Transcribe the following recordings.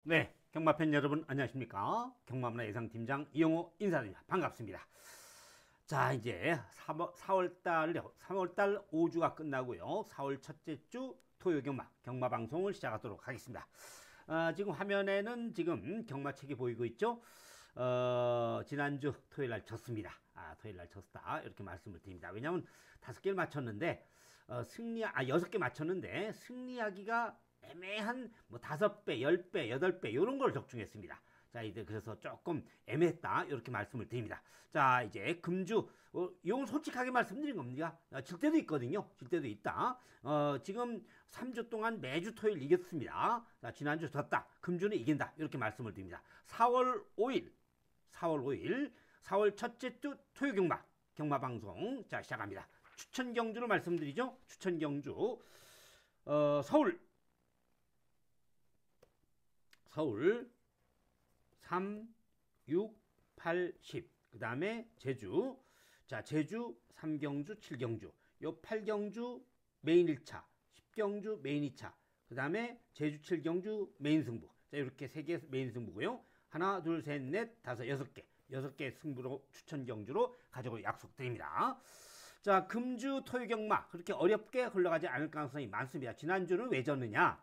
네, 경마팬 여러분 안녕하십니까? 경마문화 예상팀장 이영호 인사드립니다. 반갑습니다. 자, 이제 3월달 5주가 끝나고요. 4월 첫째 주 토요 경마 방송을 시작하도록 하겠습니다. 지금 화면에는 지금 경마책이 보이고 있죠? 지난주 토요일 날 졌습니다. 토요일 날 졌다. 이렇게 말씀을 드립니다. 왜냐하면 5개를 맞췄는데, 6개 맞췄는데, 승리하기가 애매한 뭐 5배, 10배, 8배 이런 걸 적중했습니다. 자, 이제 그래서 조금 애매했다 이렇게 말씀을 드립니다. 자, 이제 금주 이건 솔직하게 말씀드린 겁니다. 질 때도 있거든요. 질 때도 있다. 지금 3주 동안 매주 토요일 이겼습니다. 자, 지난주 졌다. 금주는 이긴다. 이렇게 말씀을 드립니다. 4월 4월 첫째 주 토요 경마 방송 자 시작합니다. 추천 경주로 말씀드리죠. 추천 경주 서울 3, 6, 8, 10. 그 다음에 제주. 자, 제주 3경주, 7경주. 요 8경주 메인 1차, 10경주 메인 2차. 그 다음에 제주 7경주 메인 승부. 자, 이렇게 3개 메인 승부고요. 하나, 둘, 셋, 넷, 다섯, 6개. 6개 승부로 추천 경주로 가져올 약속드립니다. 자, 금주 토요 경마 그렇게 어렵게 흘러가지 않을 가능성이 많습니다. 지난주는 왜 졌느냐?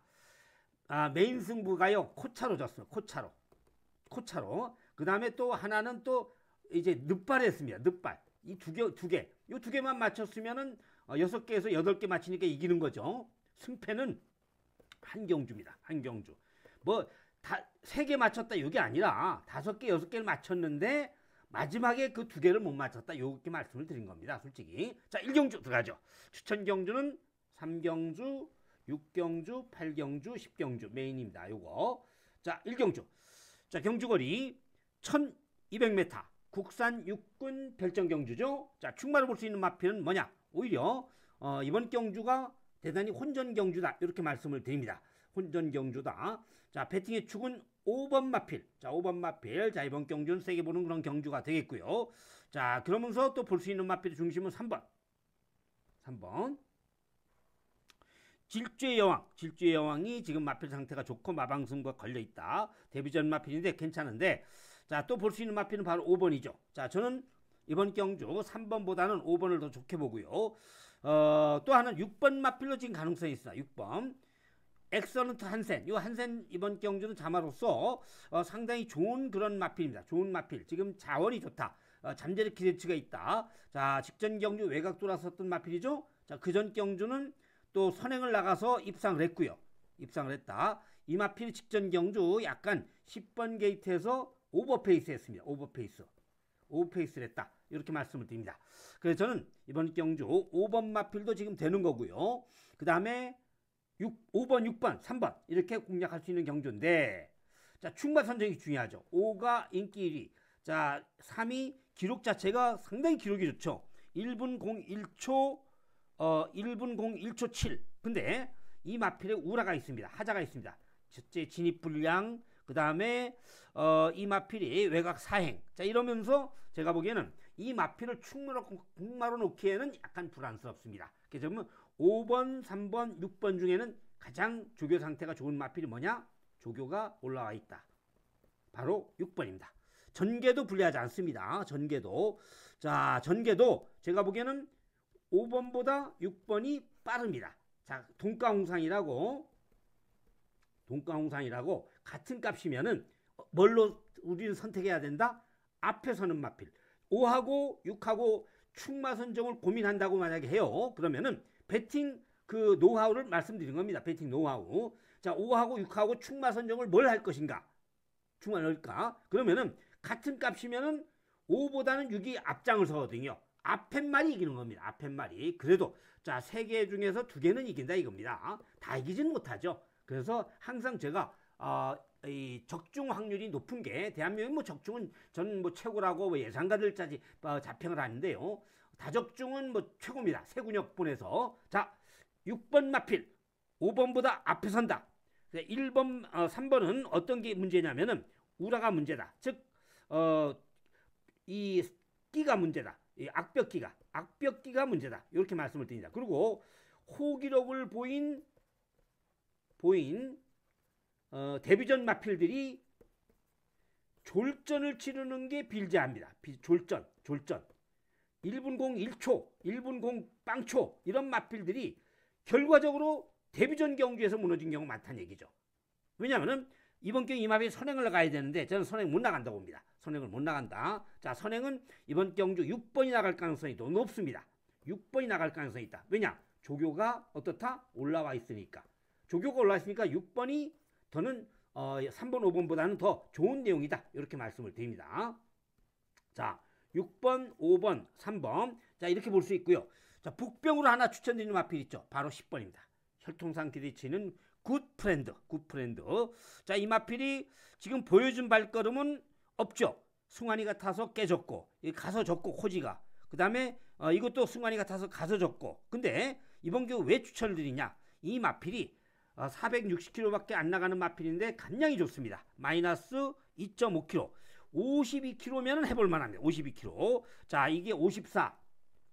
메인 승부가요, 코차로 졌어요. 코차로. 그 다음에 또 하나는 또 이제 늑발했습니다. 늑발. 이 두 개만 맞췄으면은 6개에서 8개 맞히니까 이기는 거죠. 승패는 한 경주입니다. 한 경주. 뭐, 3개 맞췄다, 이게 아니라 5개, 6개를 맞췄는데 마지막에 그 2개를 못 맞췄다. 이렇게 말씀을 드린 겁니다. 솔직히. 자, 1경주 들어가죠. 추천 경주는 3경주, 6경주, 8경주, 10경주 메인입니다. 요거. 자, 1경주. 자, 경주거리 1200m. 국산 육군 별정 경주죠. 자, 충마를 볼 수 있는 마필은 뭐냐? 오히려 이번 경주가 대단히 혼전 경주다. 이렇게 말씀을 드립니다. 혼전 경주다. 자, 배팅의 축은 5번 마필. 자, 5번 마필. 자, 이번 경주는 세게 보는 그런 경주가 되겠고요. 자, 그러면서 또 볼 수 있는 마필의 중심은 3번. 질주의 여왕이 지금 마필 상태가 좋고 마방승과 걸려있다. 데뷔전 마필인데 괜찮은데, 자, 또 볼 수 있는 마필은 바로 5번이죠. 자, 저는 이번 경주 3번보다는 5번을 더 좋게 보고요. 또 하나는 6번 마필로 지금 가능성이 있어요. 6번. 엑설런트 한센. 이 한센 이번 경주는 자마로서 상당히 좋은 그런 마필입니다. 좋은 마필. 지금 자원이 좋다. 잠재력 기대치가 있다. 자, 직전 경주 외곽 돌았었던 마필이죠. 자, 그전 경주는 또 선행을 나가서 입상을 했고요. 입상을 했다. 이 마필 직전 경주 약간 10번 게이트에서 오버페이스 했습니다. 오버페이스를 했다. 이렇게 말씀을 드립니다. 그래서 저는 이번 경주 5번 마필도 지금 되는 거고요. 그 다음에 5번, 6번, 3번 이렇게 공략할 수 있는 경주인데, 자, 충마 선정이 중요하죠. 5가 인기 1위. 자, 3위 기록 자체가 상당히 기록이 좋죠. 1분 01초 7. 근데 이 마필에 우라가 있습니다. 하자가 있습니다. 첫째 진입 불량, 그 다음에 이 마필이 외곽 사행. 자, 이러면서 제가 보기에는 이 마필을 충마로 놓기에는 약간 불안스럽습니다. 그래서 5번, 3번, 6번 중에는 가장 조교 상태가 좋은 마필이 뭐냐? 조교가 올라와 있다. 바로 6번입니다. 전개도 불리하지 않습니다. 전개도 제가 보기에는 5번보다 6번이 빠릅니다. 자, 동가홍상이라고 같은 값이면은 뭘로 우리는 선택해야 된다? 앞에 서는 마필. 5하고 6하고 충마 선정을 고민한다고 만약에 해요. 그러면은 배팅 그 노하우를 말씀드린 겁니다. 배팅 노하우. 자, 5하고 6하고 충마 선정을 뭘 할 것인가? 충마 넣을까? 그러면은 같은 값이면은 5보다는 6이 앞장을 서거든요. 앞팻말이 이기는 겁니다. 앞팻말이. 그래도 자, 3개 중에서 2개는 이긴다 이겁니다. 다 이기지는 못하죠. 그래서 항상 제가 이 적중 확률이 높은 게, 대한민국 뭐 적중은 저는 뭐 최고라고 뭐 예상가들까지 자평을 하는데요. 다적중은 뭐 최고입니다. 세군역분에서. 자, 6번 마필 5번보다 앞에 선다. 1번 3번은 어떤 게 문제냐면은 우라가 문제다. 즉 이 끼가 문제다. 이 악벽기가 문제다. 이렇게 말씀을 드립니다. 그리고 호기록을 보인 데뷔전 마필들이 졸전을 치르는 게 빌드합니다. 졸전. 1분 0 1초, 1분 0 빵초 이런 마필들이 결과적으로 데뷔전 경주에서 무너진 경우가 많다는 얘기죠. 왜냐하면 이번 경기 이 마필이 선행을 가야 되는데 저는 선행 못 나간다고 봅니다. 선행을 못 나간다. 자, 선행은 이번 경주 6번이 나갈 가능성이 더 높습니다. 6번이 나갈 가능성이 있다. 왜냐? 조교가 어떻다? 올라와 있으니까. 조교가 올라와 있으니까 6번이 더는 3번, 5번보다는 더 좋은 내용이다. 이렇게 말씀을 드립니다. 자, 6번, 5번, 3번. 자, 이렇게 볼 수 있고요. 자, 복병으로 하나 추천드리는 마필 있죠. 바로 10번입니다. 혈통상 기대치는 굿프렌드. 자, 이 마필이 지금 보여준 발걸음은 없죠. 승환이가 타서 깨졌고, 가서 졌고, 호지가. 그 다음에 이것도 승환이가 타서 가서 졌고. 근데 이번 경우 왜 추천을 드리냐? 이 마필이 460km밖에 안 나가는 마필인데 감량이 좋습니다. 마이너스 2.5km. 52km면 해볼 만합니다. 52km. 자, 이게 54,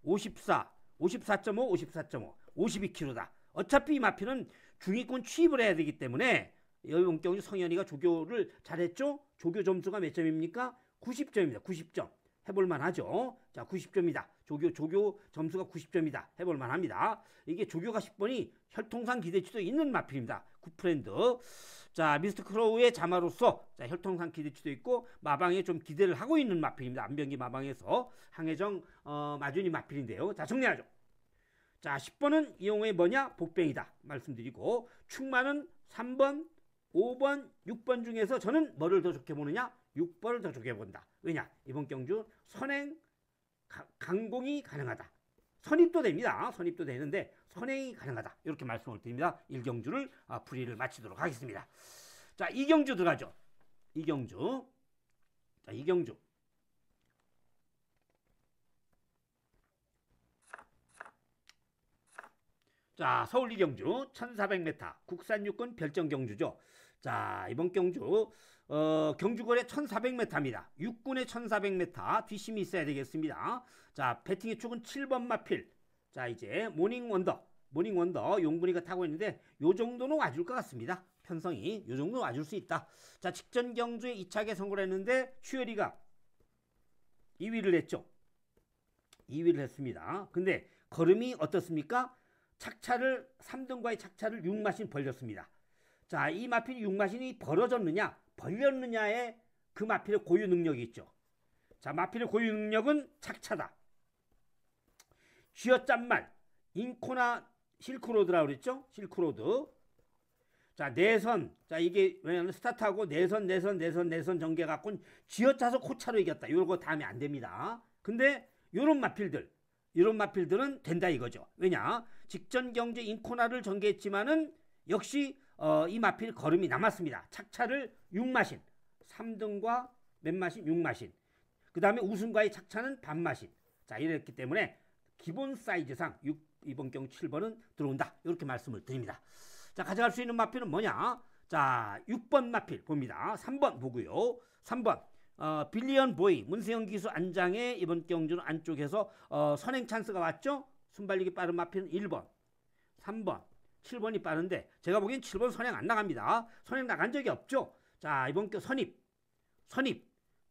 54.5, 54.5, 52km다. 어차피 이 마필은 중위권 취입을 해야 되기 때문에 이번 경주 성현이가 조교를 잘했죠? 조교 점수가 몇 점입니까? 90점입니다. 90점. 해볼만 하죠. 자, 90점이다. 조교 점수가 90점이다. 해볼만 합니다. 이게 조교가 10번이 혈통상 기대치도 있는 마필입니다. 굿프렌드. 자, 미스터 크로우의 자마로서 자, 혈통상 기대치도 있고 마방에 좀 기대를 하고 있는 마필입니다. 안병기 마방에서 항해정 마준이 마필인데요. 자, 정리하죠. 자, 10번은 이용의 뭐냐? 복병이다. 말씀드리고 충만은 3번, 5번, 6번 중에서 저는 뭐를 더 좋게 보느냐? 6번을 더 좋게 본다. 왜냐? 이번 경주 선행 강공이 가능하다. 선입도 됩니다. 선입도 되는데 선행이 가능하다. 이렇게 말씀을 드립니다. 1경주를 풀이를 마치도록 하겠습니다. 자, 2경주 들어가죠. 2경주. 자, 2경주. 자, 서울 2경주 1400m 국산 육군 별정 경주죠. 자, 이번 경주 경주거리 1400m입니다. 육군의 1400m 뒷심이 있어야 되겠습니다. 자, 배팅의 축은 7번 마필. 자, 이제 모닝원더 용군이가 타고 있는데 요 정도는 와줄 것 같습니다. 편성이 요 정도는 와줄 수 있다. 자, 직전 경주에 2차게 선고를 했는데 추열이가 2위를 했죠. 2위를 했습니다. 근데 걸음이 어떻습니까? 착차를 3등과의 착차를 6마신 벌렸습니다. 자, 이 마필이 6마신이 벌어졌느냐 벌렸느냐에 그 마필의 고유 능력이 있죠. 자, 마필의 고유 능력은 착차다. 쥐어짠말 인코나 실크로드라고 그랬죠. 실크로드. 자, 내선. 자, 이게 왜냐면 스타트하고 내선 전개 갖고는 쥐어짜서 코차로 이겼다. 요거 다음에 안 됩니다. 근데 요런 마필들은 된다 이거죠. 왜냐? 직전 경제 인코나를 전개했지만은 역시 이 마필 걸음이 남았습니다. 착차를 6마신. 3등과 몇 마신? 6마신. 그 다음에 우승과의 착차는 반마신. 자, 이랬기 때문에 기본 사이즈상 이번 경우 7번은 들어온다. 이렇게 말씀을 드립니다. 자, 가져갈 수 있는 마필은 뭐냐? 자, 6번 마필 봅니다. 3번 보고요. 3번 빌리언 보이 문세영 기수 안장의 이번 경주는 안쪽에서 선행 찬스가 왔죠. 순발력이 빠른 마필은 1번 3번 7번이 빠른데 제가 보기엔 7번 선행 안 나갑니다. 선행 나간 적이 없죠. 자, 이번 경 선입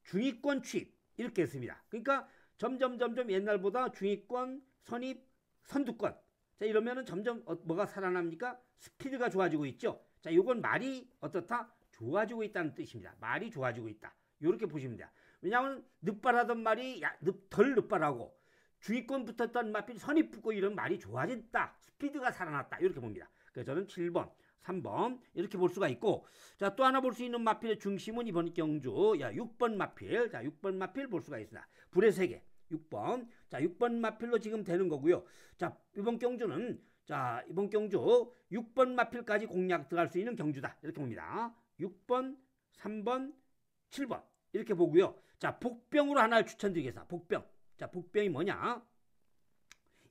중위권 취입 이렇게 했습니다. 그러니까 점점 옛날보다 중위권 선입 선두권. 자, 이러면은 점점 뭐가 살아납니까? 스피드가 좋아지고 있죠. 자, 이건 말이 어떻다? 좋아지고 있다는 뜻입니다. 말이 좋아지고 있다. 이렇게 보시면 돼요. 왜냐하면 늑발하던 말이 덜 늑발하고 중위권 붙었던 마필 선입 붙고 이런 말이 좋아졌다. 스피드가 살아났다. 이렇게 봅니다. 그래서 저는 7번, 3번 이렇게 볼 수가 있고, 자, 또 하나 볼 수 있는 마필의 중심은 이번 경주 6번 마필. 자, 6번 마필 볼 수가 있습니다. 불의 세계 6번. 자, 6번 마필로 지금 되는 거고요. 자, 이번 경주 6번 마필까지 공략 들어갈 수 있는 경주다. 이렇게 봅니다. 6번, 3번, 7번 이렇게 보고요. 자, 복병으로 하나를 추천드리겠습니다. 복병. 자, 복병이 뭐냐?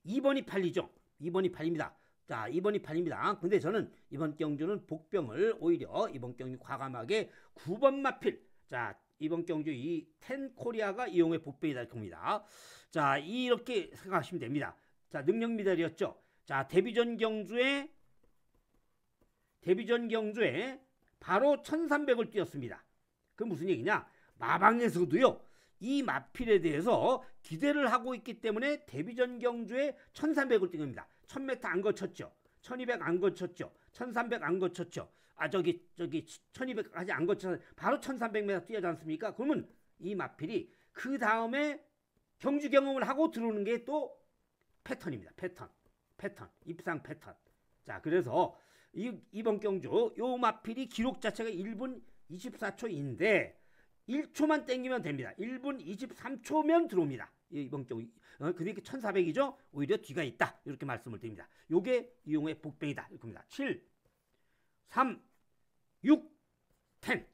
2번이 팔리죠. 2번이 팔립니다. 자, 2번이 팔립니다. 근데 저는 이번 경주는 복병을 오히려 이번 경주 과감하게 9번 마필. 자, 이번 경주 이 텐코리아가 이용의 복병이다 이렇게 봅니다. 자, 이렇게 생각하시면 됩니다. 자, 능력 미달이었죠. 자, 데뷔전 경주에 바로 1300을 뛰었습니다. 그 무슨 얘기냐? 마방에서도요. 이 마필에 대해서 기대를 하고 있기 때문에 데뷔전 경주에 1300을 뛴 겁니다. 1000m 안 거쳤죠. 1200 안 거쳤죠. 1300 안 거쳤죠. 1200까지 안 거쳐서 바로 1300m 뛰어지 않습니까? 그러면 이 마필이 그 다음에 경주 경험을 하고 들어오는 게 또 패턴입니다. 패턴, 입상 패턴. 자, 그래서 이번 경주 요 마필이 기록 자체가 1분 24초인데 1초만 땡기면 됩니다. 1분 23초면 들어옵니다. 이번 경우 그러니까 1400이죠. 오히려 뒤가 있다. 이렇게 말씀을 드립니다. 요게 이용의 복병이다. 이렇게 합니다. 7, 3, 6, 10.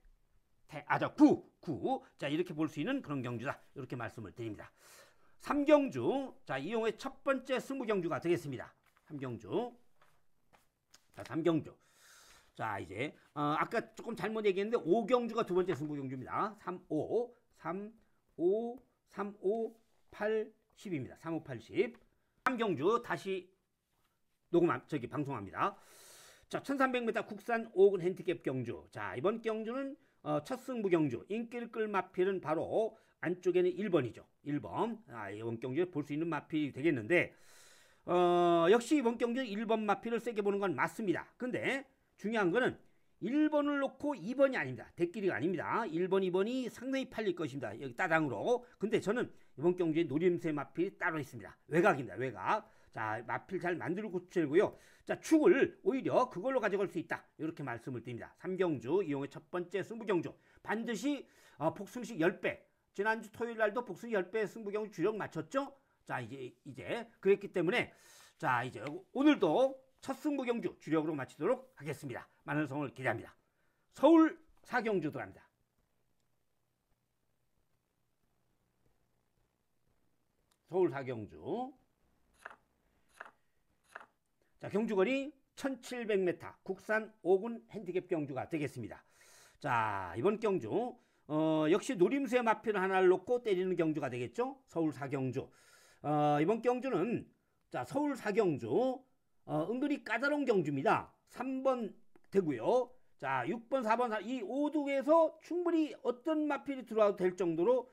9. 자, 이렇게 볼 수 있는 그런 경주다. 이렇게 말씀을 드립니다. 3경주. 자, 이용의 첫 번째 승부 경주가 되겠습니다. 3경주. 자, 3경주. 자, 이제 아까 조금 잘못 얘기했는데 5경주가 두 번째 승부 경주입니다. 3, 5, 8, 10입니다. 3, 5, 8, 10. 3경주 다시 방송합니다. 자, 1300m 국산 5군 핸디캡 경주. 자, 이번 경주는 첫 승부 경주. 인기를 끌 마필은 바로 안쪽에는 1번이죠. 1번. 이번 경주에 볼 수 있는 마필이 되겠는데 역시 이번 경주는 1번 마필을 세게 보는 건 맞습니다. 근데 중요한 거는 1번을 놓고 2번이 아닙니다. 대끼리가 아닙니다. 1번, 2번이 상당히 팔릴 것입니다. 여기 따당으로. 근데 저는 이번 경주에 노림새 마필이 따로 있습니다. 외곽입니다. 외곽. 자, 마필 잘 만들고 고쳐고요. 자, 축을 오히려 그걸로 가져갈 수 있다. 이렇게 말씀을 드립니다. 3경주 이용의 첫 번째 승부 경주. 반드시 복승식 10배. 지난주 토요일 날도 복승 10배 승부 경주 주력 맞췄죠? 자, 이제 그랬기 때문에 자, 이제 오늘도 첫 승부 경주 주력으로 마치도록 하겠습니다. 많은 성을 기대합니다. 서울 4경주 들어갑니다. 서울 4경주. 자, 경주거리 1700m 국산 5군 핸디캡 경주가 되겠습니다. 자, 이번 경주 역시 노림수의 마필 하나를 놓고 때리는 경주가 되겠죠. 서울 4경주. 이번 경주는 자, 서울 4경주 은근히 까다로운 경주입니다. 3번 되고요. 자, 6번, 4번, 이 5두에서 충분히 어떤 마필이 들어와도 될 정도로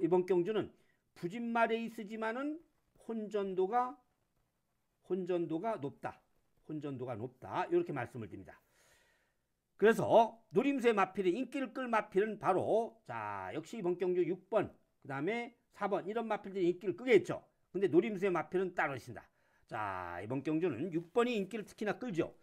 이번 경주는 부진마 레이스지만은 혼전도가 높다. 혼전도가 높다. 이렇게 말씀을 드립니다. 그래서 노림수의 마필의 인기를 끌 마필은 바로 자, 역시 이번 경주 6번, 그 다음에 4번 이런 마필들이 인기를 끄겠죠. 근데 노림수의 마필은 따로 있습니다. 자, 이번 경주는 6번이 인기를 특히나 끌죠.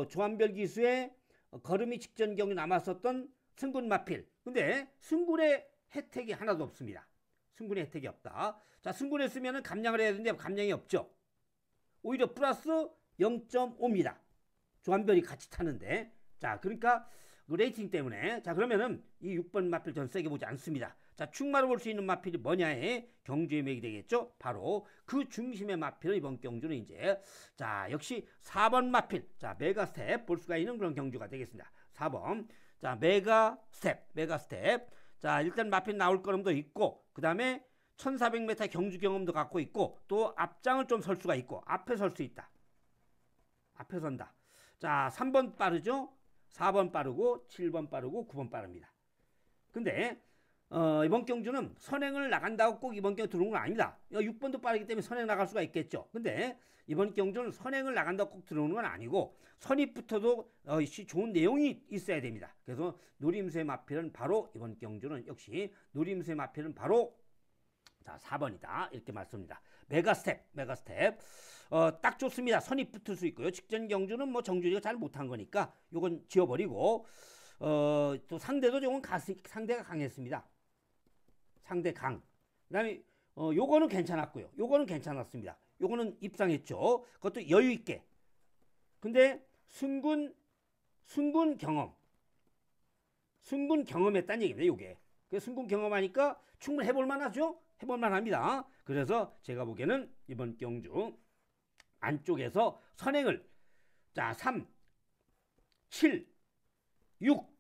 조한별 기수의 걸음이 직전 경주 남았었던 승군 마필. 근데 승군의 혜택이 하나도 없습니다. 승군의 혜택이 없다. 자, 승군에 쓰면은 감량을 해야 되는데 감량이 없죠. 오히려 플러스 0.5입니다. 조한별이 같이 타는데. 자, 그러니까 그 레이팅 때문에. 자, 그러면은 이 6번 마필 전 세게 보지 않습니다. 자, 축마로 볼 수 있는 마필이 뭐냐에 경주의 맥이 되겠죠. 바로 그 중심의 마필은 이번 경주는 이제 자, 역시 4번 마필. 자, 메가스텝 볼 수가 있는 그런 경주가 되겠습니다. 4번. 자, 메가스텝. 자, 일단 마필 나올 거름도 있고, 그 다음에 1400m 경주 경험도 갖고 있고, 또 앞장을 좀 설 수가 있고, 앞에 설 수 있다. 앞에 선다. 자, 3번 빠르죠? 4번 빠르고, 7번 빠르고, 9번 빠릅니다. 근데 이번 경주는 선행을 나간다고 꼭 이번 경주 들어오는 건 아닙니다. 6번도 빠르기 때문에 선행 나갈 수가 있겠죠. 근데 이번 경주는 선행을 나간다고 꼭 들어오는 건 아니고 선입부터도 좋은 내용이 있어야 됩니다. 그래서 노림수의 마필은 바로 이번 경주는 역시 노림수의 마필은 바로 자, 4번이다. 이렇게 말씀입니다. 메가스텝. 딱 좋습니다. 선입 붙을 수 있고요. 직전 경주는 뭐 정준이가 잘 못한 거니까 요건 지워버리고 또 상대도 조금 상대가 강했습니다. 상대 강. 그 다음에 요거는 괜찮았고요. 요거는 괜찮았습니다. 요거는 입상했죠. 그것도 여유있게. 근데 승군 경험했다는 얘기입니다. 요게. 그래서 승군 경험하니까 충분히 해볼만 하죠. 해볼만 합니다. 그래서 제가 보기에는 이번 경주 안쪽에서 선행을 자, 3, 7, 6,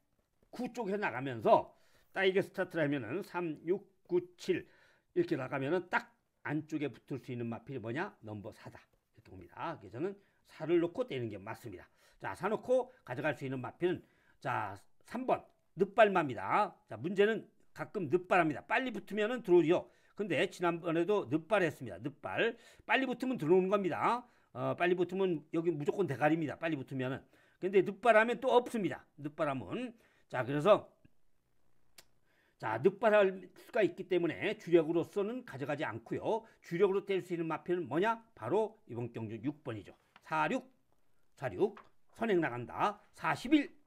9 쪽에서 나가면서 딱 이게 스타트를 하면은 3, 6, 9, 7 이렇게 나가면은 딱 안쪽에 붙을 수 있는 마필이 뭐냐? 넘버 4다. 이렇게 봅니다. 그래서 저는 4를 놓고 떼는 게 맞습니다. 자, 4 놓고 가져갈 수 있는 마필은 자, 3번 늦발마입니다. 자, 문제는 가끔 늦발합니다. 빨리 붙으면은 들어오죠. 근데 지난번에도 늦발했습니다. 늦발. 빨리 붙으면 들어오는 겁니다. 빨리 붙으면 여기 무조건 대가리입니다. 빨리 붙으면은. 근데 늦발하면 또 없습니다. 늦발하면. 자, 그래서 자, 늦발할 수가 있기 때문에 주력으로서는 가져가지 않고요. 주력으로 뗄 수 있는 마필은 뭐냐? 바로 이번 경주 6번이죠. 46, 46, 선행 나간다. 41,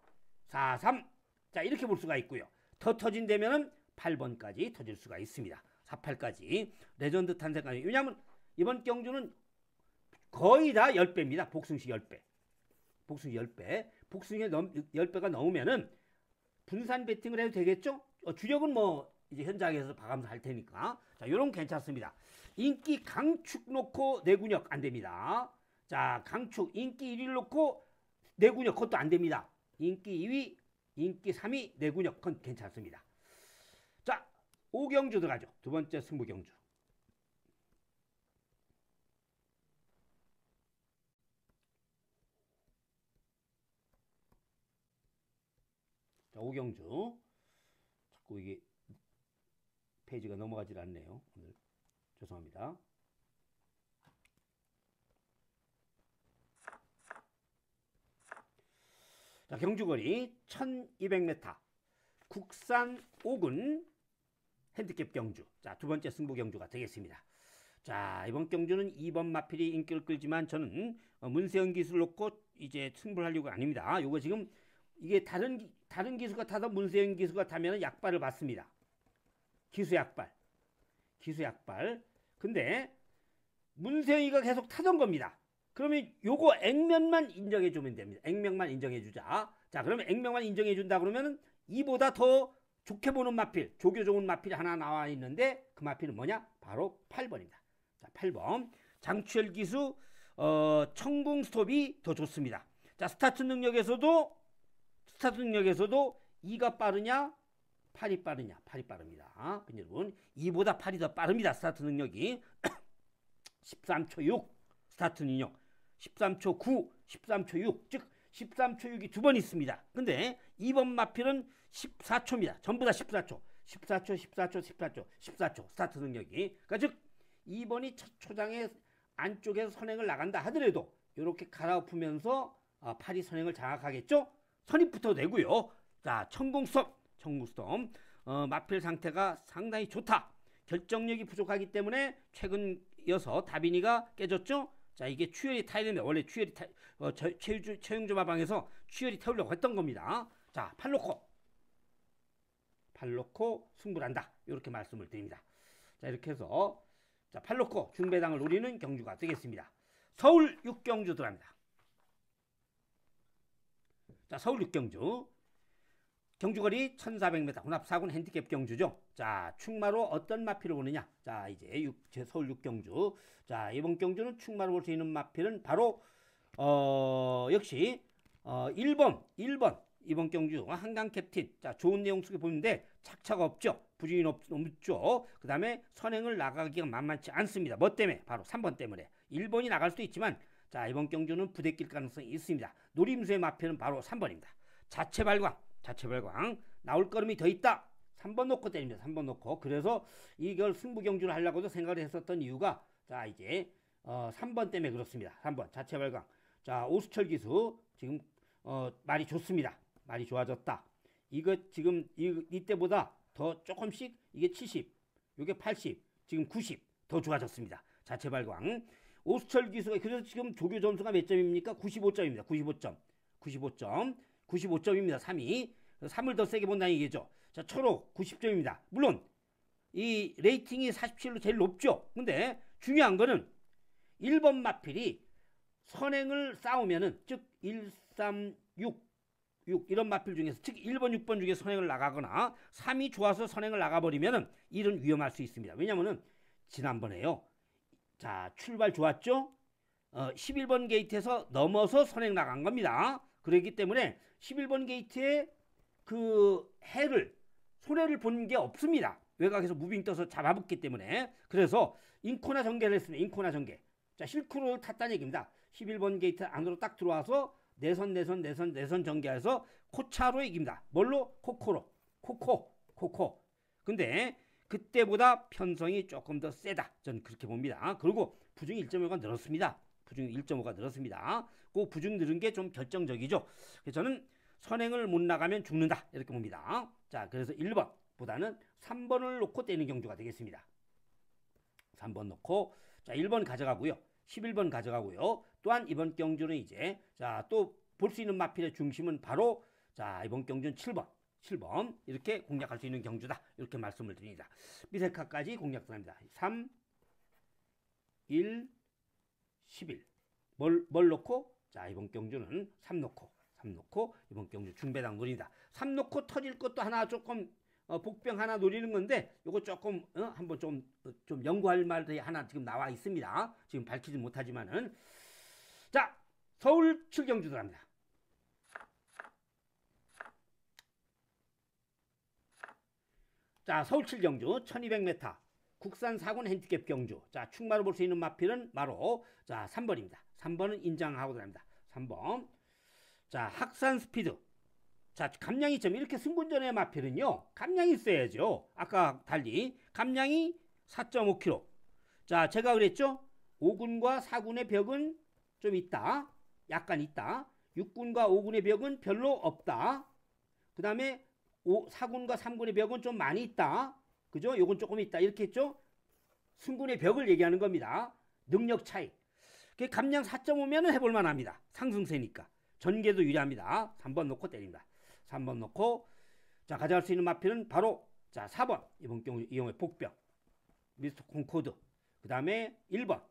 43. 자, 이렇게 볼 수가 있고요. 더 터진다면은 8번까지 터질 수가 있습니다. 48까지. 레전드 탄생까지. 왜냐하면 이번 경주는 거의 다 10배입니다. 복승식 10배. 복승식 10배. 복승식 10배가 넘으면은 분산 배팅을 해도 되겠죠? 주력은 뭐 이제 현장에서 봐가면서 할 테니까. 자, 요런 괜찮습니다. 인기 강축 놓고 내군역 안 됩니다. 자, 강축 인기 1위를 놓고 내군역 그것도 안 됩니다. 인기 2위, 인기 3위, 내군역 그건 괜찮습니다. 자, 5경주 들어가죠. 두 번째 승부경주. 자, 5경주. 자꾸 이게 페이지가 넘어가질 않네요. 오늘 죄송합니다. 자, 경주거리 1200m. 국산 5군 핸디캡 경주. 자, 두 번째 승부 경주가 되겠습니다. 자, 이번 경주는 2번 마필이 인기를 끌지만 저는 문세영 기술을 놓고 이제 승부를 하려고 아닙니다. 요거 지금 이게 다른 기수가 타도 문세영 기수가 타면 약발을 받습니다. 기수 약발. 기수 약발. 근데 문세영이가 계속 타던 겁니다. 그러면 요거 액면만 인정해 주면 됩니다. 액면만 인정해 주자. 자, 그러면 액면만 인정해 준다 그러면 이보다 더 좋게 보는 마필, 조교 좋은 마필이 하나 나와 있는데 그 마필은 뭐냐? 바로 8번입니다. 자, 8번. 장추열 기수 청궁 스톱이 더 좋습니다. 자, 스타트 능력에서도 2가 빠르냐? 8이 빠르냐? 8이 빠릅니다. 여러분, 2보다 8이 더 빠릅니다. 스타트 능력이. 13초 6 스타트 능력. 13초 9, 13초 6. 즉 13초 6이 두 번 있습니다. 근데 2번 마필은 14초입니다. 전부 다 14초. 14초 스타트 능력이. 그러니까 즉 2번이 첫 초장에 안쪽에서 선행을 나간다 하더라도 이렇게 갈아엎으면서 8이 선행을 장악하겠죠? 선입부터 내고요. 자, 천공스톱. 마필 상태가 상당히 좋다. 결정력이 부족하기 때문에 최근 이어서 다빈이가 깨졌죠? 자, 이게 추열이 타야 됩니다. 원래 추열이 최용주 마방에서 추열이 태우려고 했던 겁니다. 자, 팔 놓고 승부를 한다. 이렇게 말씀을 드립니다. 자, 이렇게 해서 자, 팔 놓고 중배당을 노리는 경주가 되겠습니다. 서울 6경주 들어갑니다. 자, 서울 6경주. 경주거리 1400m 혼합 4군 핸디캡 경주죠. 자, 충마로 어떤 마필을 보느냐. 자, 이제 서울 6경주. 자, 이번 경주는 충마로 볼 수 있는 마필은 바로 역시 1번 이번 경주 한강 캡틴. 자, 좋은 내용 속에 보는데 착차가 없죠. 부진이 없죠. 그 다음에 선행을 나가기가 만만치 않습니다. 뭐 때문에? 바로 3번 때문에. 1번이 나갈 수도 있지만 자, 이번 경주는 부대낄 가능성이 있습니다. 노림수의 마필은 바로 3번입니다. 자체 발광 나올 걸음이 더 있다. 3번 놓고 때립니다. 3번 놓고. 그래서 이걸 승부 경주를 하려고도 생각을 했었던 이유가 자, 이제 3번 때문에 그렇습니다. 3번 자체 발광. 자, 오수철 기수 지금 말이 좋습니다. 말이 좋아졌다. 이거 지금 이때보다 더 조금씩 이게 70, 이게 80, 지금 90 더 좋아졌습니다. 자체 발광. 오수철 기수가 그래서 지금 조교 점수가 몇 점입니까? 95점입니다. 95점입니다. 3위. 3을 더 세게 본다는 얘기죠. 자, 초록 90점입니다. 물론 이 레이팅이 47로 제일 높죠. 근데 중요한 거는 1번 마필이 선행을 싸우면은 즉 1, 3, 6 이런 마필 중에서 즉 1번, 6번 중에 선행을 나가거나 3이 좋아서 선행을 나가버리면은 1은 위험할 수 있습니다. 왜냐면은 지난번에요. 자, 출발 좋았죠? 11번 게이트에서 넘어서 선행 나간 겁니다. 그렇기 때문에 11번 게이트에 그 손해를 본 게 없습니다. 외곽에서 무빙 떠서 잡아붙기 때문에. 그래서 인코나 전개를 했습니다. 인코나 전개. 자, 실크로 탔다는 얘기입니다. 11번 게이트 안으로 딱 들어와서 내선 전개해서 코차로 이깁니다. 뭘로? 코코로. 코코. 근데 그때보다 편성이 조금 더 세다. 전 그렇게 봅니다. 그리고 부중이 1.5가 늘었습니다. 부중이 1.5가 늘었습니다. 그 부중 늘은 게 좀 결정적이죠. 그래서 저는 선행을 못 나가면 죽는다. 이렇게 봅니다. 자, 그래서 1번보다는 3번을 놓고 떼는 경주가 되겠습니다. 3번 놓고, 자, 1번 가져가고요. 11번 가져가고요. 또한 이번 경주는 이제, 자, 또 볼 수 있는 마필의 중심은 바로, 자, 이번 경주는 7번 이렇게 공략할 수 있는 경주다. 이렇게 말씀을 드립니다. 미세카까지 공략 들어갑니다. 3, 1, 11. 뭘 놓고? 자, 이번 경주는 3 놓고 이번 경주 중배당 노립니다. 3 놓고 터질 것도 하나 조금 복병 하나 노리는 건데 요거 조금 한번 좀 연구할 말들이 하나 지금 나와 있습니다. 지금 밝히지 못하지만은, 자, 서울 7경주 들어갑니다. 자, 서울 7경주 1200m 국산 4군 핸디캡 경주. 자, 충마로 볼 수 있는 마필은 바로, 자, 3번입니다. 3번은 인정하고 들어갑니다. 3번. 자, 학산 스피드. 자, 감량이 점 이렇게 승군전의 마필은요, 감량이 있어야죠. 아까 달리 감량이 4.5kg. 자, 제가 그랬죠. 5군과 4군의 벽은 좀 있다. 약간 있다. 6군과 5군의 벽은 별로 없다. 그 다음에 4군과 3군의 벽은 좀 많이 있다. 그죠? 요건 조금 있다. 이렇게 했죠. 승군의 벽을 얘기하는 겁니다. 능력 차이. 감량 4.5면은 해볼만 합니다. 상승세니까. 전개도 유리합니다. 3번 놓고 때립니다. 3번 놓고, 자, 가져갈 수 있는 마필은 바로, 자, 4번. 이번 경우 이용의 복병. 미스터 콩코드. 그 다음에 1번.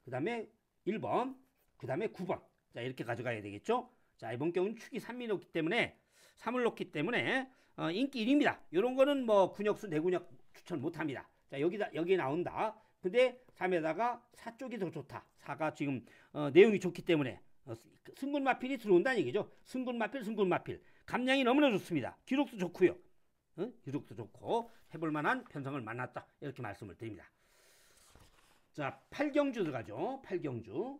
그 다음에 1번. 그 다음에 9번. 자, 이렇게 가져가야 되겠죠? 자, 이번 경우는 축이 3이 놓기 때문에, 3을 놓기 때문에, 인기 1입니다. 요런 거는 뭐, 군역수, 내군역 추천 못 합니다. 자, 여기 나온다. 근데 3에다가 4 쪽이 더 좋다. 4가 지금, 내용이 좋기 때문에, 승군 마필이 들어온다는 얘기죠. 승군 마필. 감량이 너무나 좋습니다. 기록도 좋고요. 기록도 좋고 해볼 만한 편성을 만났다. 이렇게 말씀을 드립니다. 자, 8경주 들어가죠. 8경주.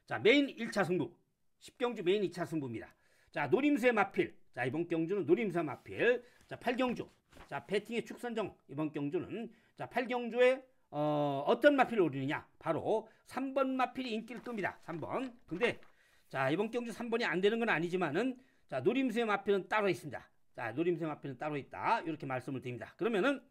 자, 메인 1차 승부. 10경주 메인 2차 승부입니다. 자, 노림수의 마필. 자, 이번 경주는 노림수의 마필. 자, 8경주. 자, 배팅의 축선정. 이번 경주는, 자, 8경주에 어떤 마필을 노리느냐? 바로 3번 마필이 인기를 끕니다. 3번. 근데, 자, 이번 경주 3번이 안 되는 건 아니지만은, 자, 노림수의 마필은 따로 있습니다. 자, 노림수의 마필은 따로 있다. 이렇게 말씀을 드립니다. 그러면은,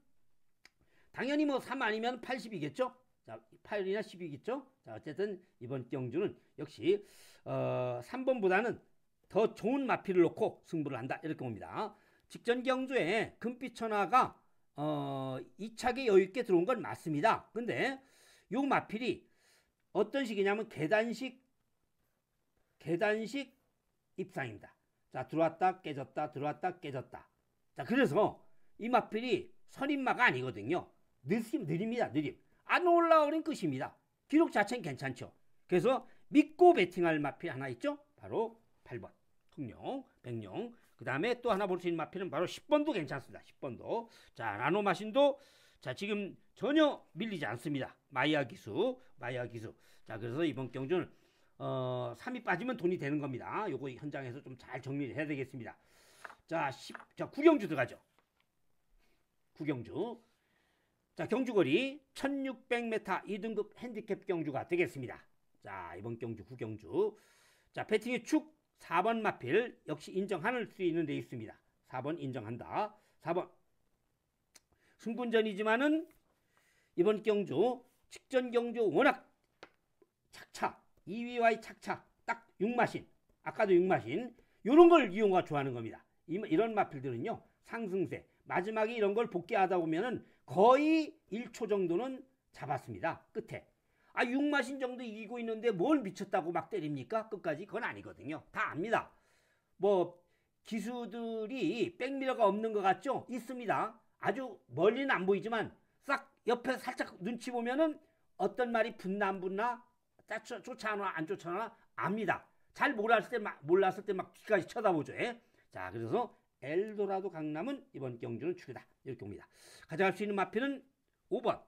당연히 뭐 3 아니면 80이겠죠? 자, 8이나 10이겠죠? 자, 어쨌든 이번 경주는 역시, 3번보다는 더 좋은 마필을 놓고 승부를 한다. 이렇게 봅니다. 직전 경주에 금빛 천하가 2차게 여유있게 들어온 건 맞습니다. 근데 요 마필이 어떤 식이냐면 계단식 입상입니다. 자, 들어왔다 깨졌다 들어왔다 깨졌다. 자, 그래서 이 마필이 선임마가 아니거든요. 느립니다. 느림. 안 올라오는 끝입니다. 기록 자체는 괜찮죠. 그래서 믿고 배팅할 마필 하나 있죠. 바로 8번 흑룡 백룡. 그 다음에 또 하나 볼 수 있는 마필은 바로 10번도 괜찮습니다. 10번도. 자, 라노마신도, 자, 지금 전혀 밀리지 않습니다. 마이아 기수. 자, 그래서 이번 경주는 3이 빠지면 돈이 되는 겁니다. 요거 현장에서 좀 잘 정리를 해야 되겠습니다. 자, 9경주 들어가죠. 9경주. 자, 경주거리 1600m 2등급 핸디캡 경주가 되겠습니다. 자, 이번 경주 9경주. 자, 배팅의 축 4번 마필 역시 인정할 수 있는 데 있습니다. 4번 인정한다. 4번. 승군전이지만은 이번 경주, 직전 경주 워낙 착차, 2위와의 착차, 딱 6마신, 아까도 6마신, 요런 걸 이용가 좋아하는 겁니다. 이런 마필들은요, 상승세, 마지막에 이런 걸 복귀하다 보면은 거의 1초 정도는 잡았습니다. 끝에. 6마신 정도 이기고 있는데 뭘 미쳤다고 막 때립니까? 끝까지? 그건 아니거든요. 다 압니다. 뭐 기수들이 백미러가 없는 것 같죠? 있습니다. 아주 멀리는 안 보이지만 싹 옆에 살짝 눈치 보면은 어떤 말이 붙나 안 붙나, 쫓아오나 안 쫓아오나 압니다. 잘 몰랐을 때 막 뒤까지 쳐다보죠. 자, 그래서 엘도라도 강남은 이번 경주는 축이다. 이렇게 봅니다. 가져갈 수 있는 마필은 5번.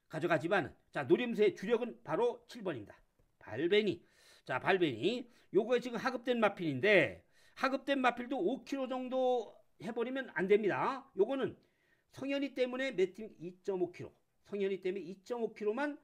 가져가지만, 자, 노림수의 주력은 바로 7번입니다. 발베니. 자, 발베니. 요거에 지금 하급된 마필인데 하급된 마필도 5kg 정도 해버리면 안 됩니다. 요거는 성현이 때문에 몇 팀 2.5kg. 성현이 때문에 2.5kg만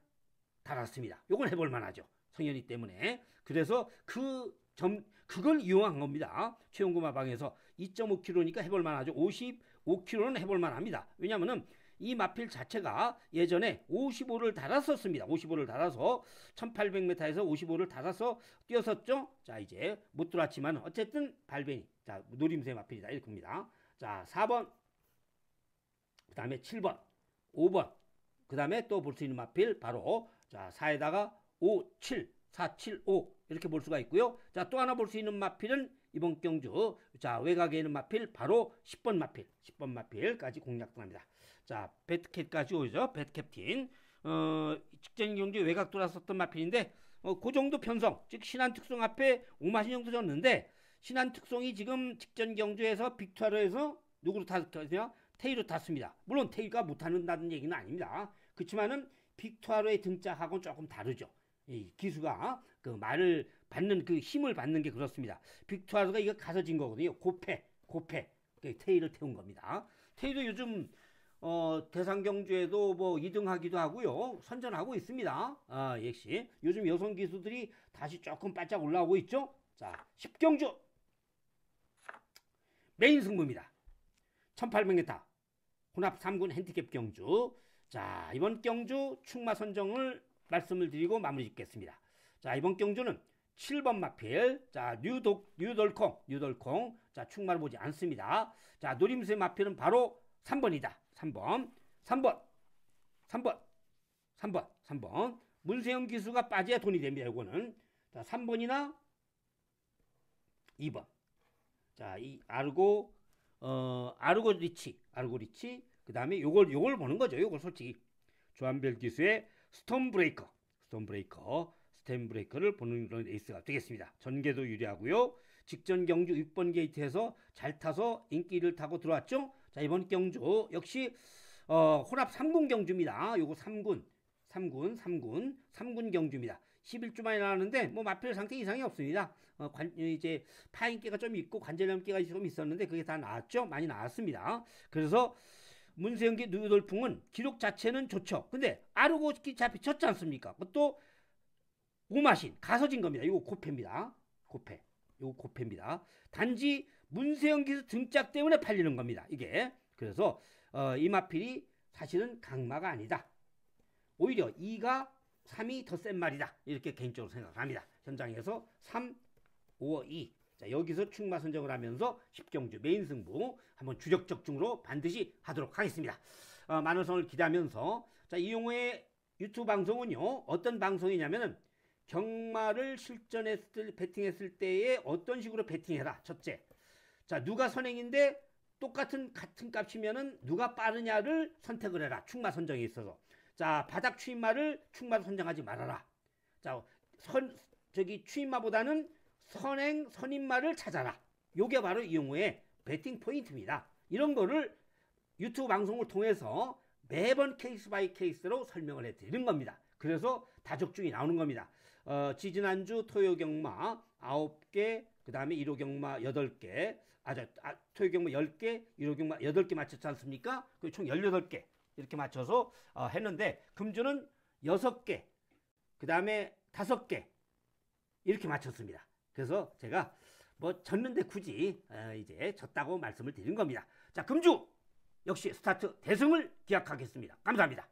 달았습니다. 요건 해볼 만하죠. 성현이 때문에. 그래서 그걸 이용한 겁니다. 최용구마 방에서 2.5kg니까 해볼 만하죠. 55kg는 해볼 만합니다. 왜냐면은 이 마필 자체가 예전에 55를 달았었습니다. 55를 달아서 1800m에서 55를 달아서 뛰었었죠. 자, 이제 못 들어왔지만 어쨌든 발베니. 자, 노림새 마필이다. 이렇게 봅니다. 자, 4번. 그 다음에 7번. 5번. 그 다음에 또 볼 수 있는 마필 바로 자, 4에다가 5, 7, 4, 7, 5 이렇게 볼 수가 있고요. 자, 또 하나 볼 수 있는 마필은 이번 경주 자, 외곽에 있는 마필 바로 10번 마필. 10번 마필까지 공략 등합니다. 자, 배트캡까지 오죠. 배트캡틴. 직전 경주 외곽 돌았었던 마필인데 그 정도 편성, 즉 신한특송 앞에 오마신 정도 졌는데 신한특송이 지금 직전 경주에서 빅투아르에서 누구로 탔거든요? 테이로 탔습니다. 물론 테이가 못하는다는 얘기는 아닙니다. 그렇지만은 빅투아르의 등짝하고는 조금 다르죠. 이 기수가 그 말을 받는 그 힘을 받는 게 그렇습니다. 빅투아르가 이거 가서 진 거거든요. 고패 테이를 태운 겁니다. 테이도 요즘 대상 경주에도 뭐 2등 하기도 하고요. 선전하고 있습니다. 역시 요즘 여성 기수들이 다시 조금 바짝 올라오고 있죠. 자, 10경주 메인 승부입니다. 1800m 혼합 3군 핸디캡 경주. 자, 이번 경주 충마 선정을 말씀을 드리고 마무리 짓겠습니다. 자, 이번 경주는 7번 마필. 자, 뉴덜콩. 자, 충마를 보지 않습니다. 자, 노림새 마필은 바로 3번이다. 3번. 문세영 기수가 빠져야 돈이 됩니다. 이거는. 자, 3번이나 2번. 자, 이 아르고 리치. 그 다음에 요걸 보는 거죠. 요걸 솔직히. 조한별 기수의 스톰브레이커를 보는 그런 레이스가 되겠습니다. 전개도 유리하고요. 직전 경주 6번 게이트에서 잘 타서 인기를 타고 들어왔죠. 자, 이번 경주 역시 혼합 3군 경주입니다. 요거 3군 경주입니다. 11주 만에 나왔는데 뭐 마필 상태 이상이 없습니다. 이제 파인기가 좀 있고 관절염기가 좀 있었는데 그게 다 나왔죠. 많이 나왔습니다. 그래서 문세영기 누돌풍은 기록 자체는 좋죠. 근데 아르고기 잡히 쳤지 않습니까? 그것도 오마신 가서 진 겁니다. 이거 고패입니다. 이거 고패입니다. 단지 문세영기수 등짝 때문에 팔리는 겁니다. 이게. 그래서 이 마필이 사실은 강마가 아니다. 오히려 2가 3이 더 센 말이다. 이렇게 개인적으로 생각합니다. 현장에서 3, 5, 2. 자, 여기서 충마 선정을 하면서 10경주 메인 승부 한번 주력적중으로 반드시 하도록 하겠습니다. 많은 성을 기대하면서 자, 이용호의 유튜브 방송은요. 어떤 방송이냐면은 경마를 실전했을 때, 배팅했을 때에 어떤 식으로 배팅해라. 첫째. 자, 누가 선행인데 같은 값이면은 누가 빠르냐를 선택을 해라. 충마 선정에 있어서. 자, 바닥 추임마를 충마로 선정하지 말아라. 자, 추임마보다는 선임마를 찾아라. 요게 바로 이용호의 배팅 포인트입니다. 이런 거를 유튜브 방송을 통해서 매번 케이스 바이 케이스로 설명을 해드리는 겁니다. 그래서 다적중이 나오는 겁니다. 지지난주 토요경마 9개, 그 다음에 1호 경마 8개, 토요경마 10개, 1호 경마 8개 맞췄지 않습니까? 총 18개 이렇게 맞춰서 했는데 금주는 6개, 그 다음에 5개 이렇게 맞췄습니다. 그래서 제가 뭐 졌는데 굳이 이제 졌다고 말씀을 드린 겁니다. 자, 금주 역시 스타트 대승을 기약하겠습니다. 감사합니다.